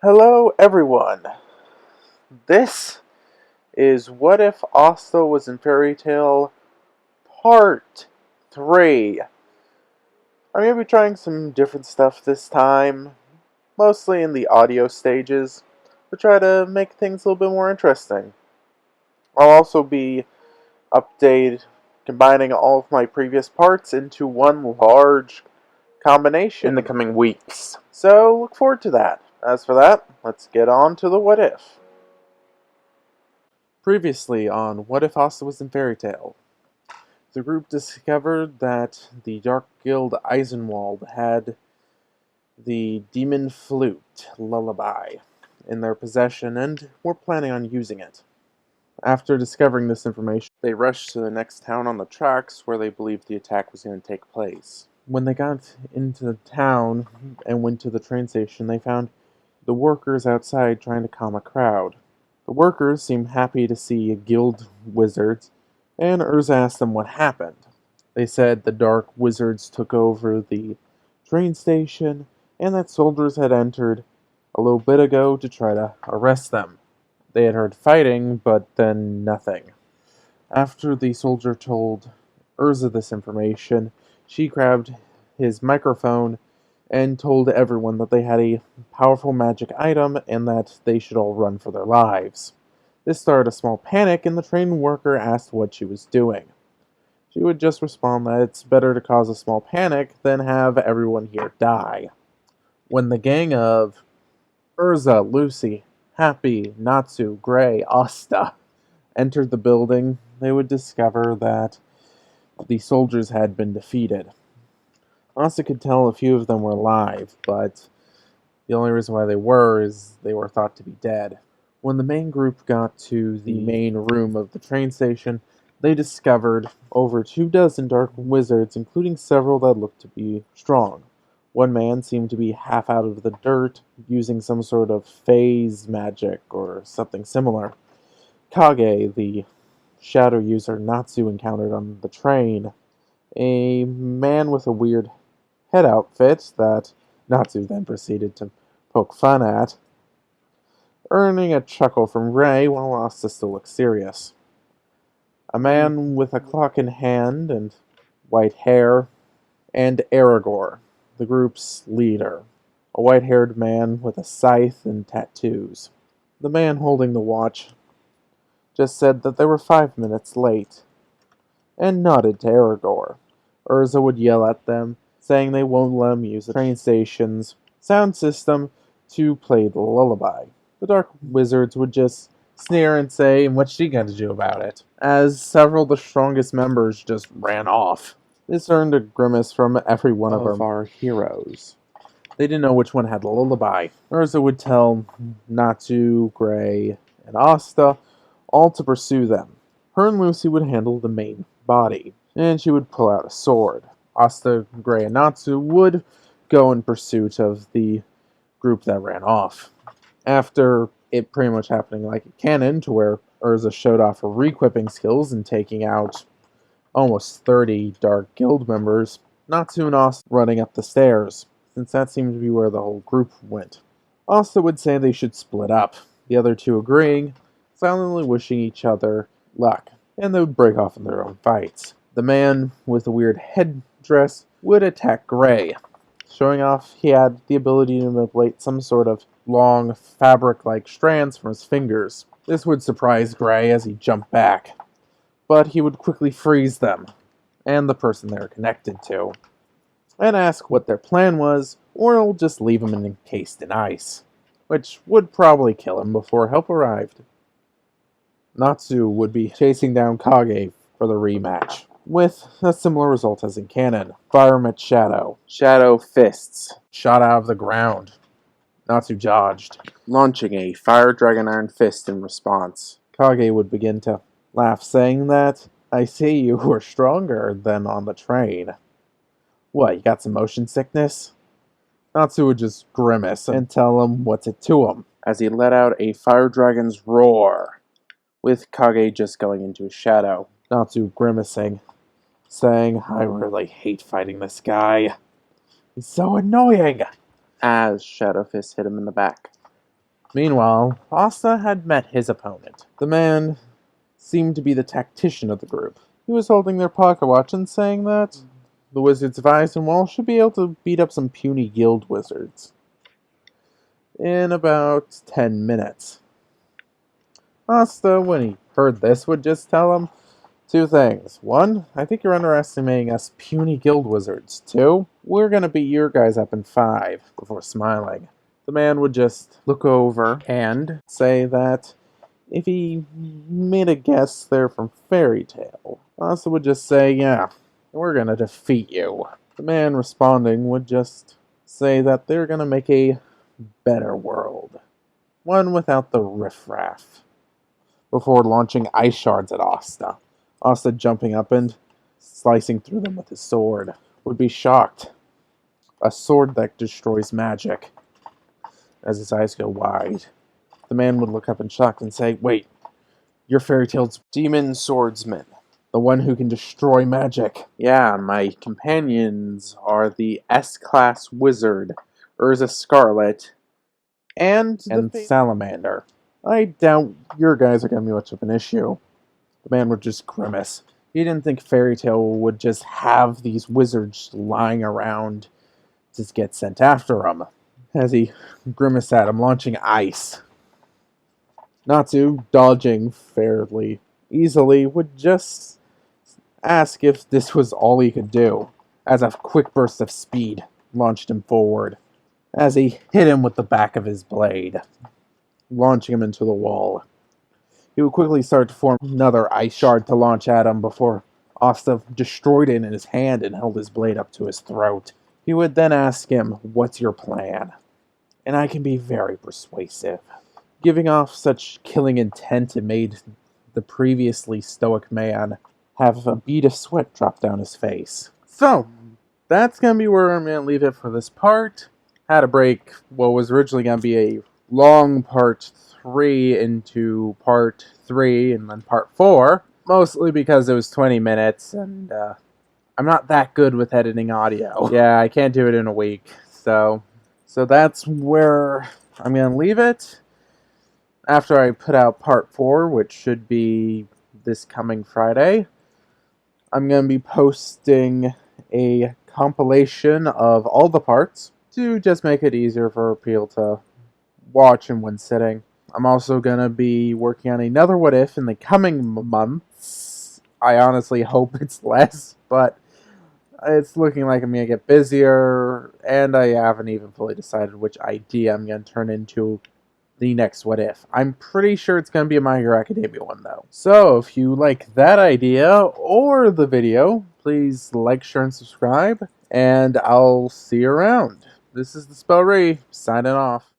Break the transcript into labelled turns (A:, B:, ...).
A: Hello, everyone. This is What If Asta Was in Fairy Tale Part 3. I'm going to be trying some different stuff this time, mostly in the audio stages, to try to make things a little bit more interesting. I'll also be combining all of my previous parts into one large combination in the coming weeks. So, look forward to that. As for that, let's get on to the What If. Previously on What If Asta Was in Fairytale, the group discovered that the Dark Guild Eisenwald had the demon flute lullaby in their possession and were planning on using it. After discovering this information, they rushed to the next town on the tracks where they believed the attack was going to take place. When they got into the town and went to the train station, they found the workers outside trying to calm a crowd. The workers seemed happy to see guild wizards, and Urza asked them what happened. They said the dark wizards took over the train station, and that soldiers had entered a little bit ago to try to arrest them. They had heard fighting, but then nothing. After the soldier told Urza this information, she grabbed his microphone and told everyone that they had a powerful magic item and that they should all run for their lives. This started a small panic, and the train worker asked what she was doing. She would just respond that it's better to cause a small panic than have everyone here die. When the gang of Urza, Lucy, Happy, Natsu, Gray, Asta entered the building, they would discover that the soldiers had been defeated. Asta could tell a few of them were alive, but the only reason why they were is they were thought to be dead. When the main group got to the main room of the train station, they discovered over 24 dark wizards, including several that looked to be strong. One man seemed to be half out of the dirt, using some sort of phase magic or something similar. Kage, the shadow user Natsu encountered on the train, a man with a weird head outfit that Natsu then proceeded to poke fun at, earning a chuckle from Ray while Asta still looked serious. A man with a clock in hand and white hair, and Aragorn, the group's leader, a white-haired man with a scythe and tattoos. The man holding the watch just said that they were 5 minutes late, and nodded to Aragorn. Urza would yell at them, saying they won't let him use the train station's sound system to play the lullaby. The Dark Wizards would just sneer and say, "What's she going to do about it?" as several of the strongest members just ran off. This earned a grimace from every one of our heroes. They didn't know which one had the lullaby. Urza would tell Natsu, Gray, and Asta all to pursue them. Her and Lucy would handle the main body, and she would pull out a sword. Asta, Gray, and Natsu would go in pursuit of the group that ran off. After it pretty much happening like a cannon, to where Urza showed off her re-equipping skills and taking out almost 30 Dark Guild members, Natsu and Asta running up the stairs, since that seemed to be where the whole group went. Asta would say they should split up, the other two agreeing, silently wishing each other luck, and they would break off in their own fights. The man with the weird headdress would attack Gray, showing off he had the ability to manipulate some sort of long fabric-like strands from his fingers. This would surprise Gray as he jumped back, but he would quickly freeze them, and the person they were connected to, and ask what their plan was, or just leave him encased in ice, which would probably kill him before help arrived. Natsu would be chasing down Kage for the rematch, with a similar result as in canon. Fire met shadow. Shadow fists shot out of the ground. Natsu dodged, launching a fire dragon iron fist in response. Kage would begin to laugh, saying that, "I see you were stronger than on the train. What, you got some motion sickness?" Natsu would just grimace and tell him what's it to him, as he let out a fire dragon's roar, with Kage just going into a shadow. Natsu grimacing, saying, "I really hate fighting this guy. He's so annoying," as Shadow Fist hit him in the back, Meanwhile, Asta had met his opponent. The man seemed to be the tactician of the group. He was holding their pocket watch and saying that the wizards of Eisenwald should be able to beat up some puny guild wizards in about 10 minutes. Asta, when he heard this, would just tell him two things. One, I think you're underestimating us puny guild wizards. Two, we're gonna beat your guys up in 5, before smiling. The man would just look over and say that if he made a guess they're from Fairytail, Asta would just say, yeah, we're gonna defeat you. The man responding would just say that they're gonna make a better world. One without the riffraff. Before launching ice shards at Asta. Asta jumping up and slicing through them with his sword. Would be shocked. A sword that destroys magic. As his eyes go wide. The man would look up in shock and say, wait, you're Fairytail's demon swordsman. The one who can destroy magic. Yeah, my companions are the S-class wizard, Urza Scarlet, and Salamander. I doubt your guys are going to be much of an issue. The man would just grimace. He didn't think Fairytail would just have these wizards lying around to get sent after him. As he grimaced at him, launching ice. Natsu, dodging fairly easily, would just ask if this was all he could do, as a quick burst of speed launched him forward, as he hit him with the back of his blade, launching him into the wall. He would quickly start to form another ice shard to launch at him before Asta destroyed it in his hand and held his blade up to his throat. He would then ask him, what's your plan? And I can be very persuasive. Giving off such killing intent, it made the previously stoic man have a bead of sweat drop down his face. So, that's going to be where I'm going to leave it for this part. Had to break what was originally going to be a long part 3 into part 3 and then part 4. Mostly because it was 20 minutes and I'm not that good with editing audio. Yeah, I can't do it in a week. So that's where I'm going to leave it. After I put out part 4, which should be this coming Friday, I'm going to be posting a compilation of all the parts to just make it easier for people to watch in one sitting. I'm also going to be working on another What If in the coming months. I honestly hope it's less, but it's looking like I'm going to get busier, and I haven't even fully decided which idea I'm going to turn into the next What If. I'm pretty sure it's going to be a My Hero Academia one, though. So, if you like that idea or the video, please like, share, and subscribe, and I'll see you around. This is the Spellry, signing off.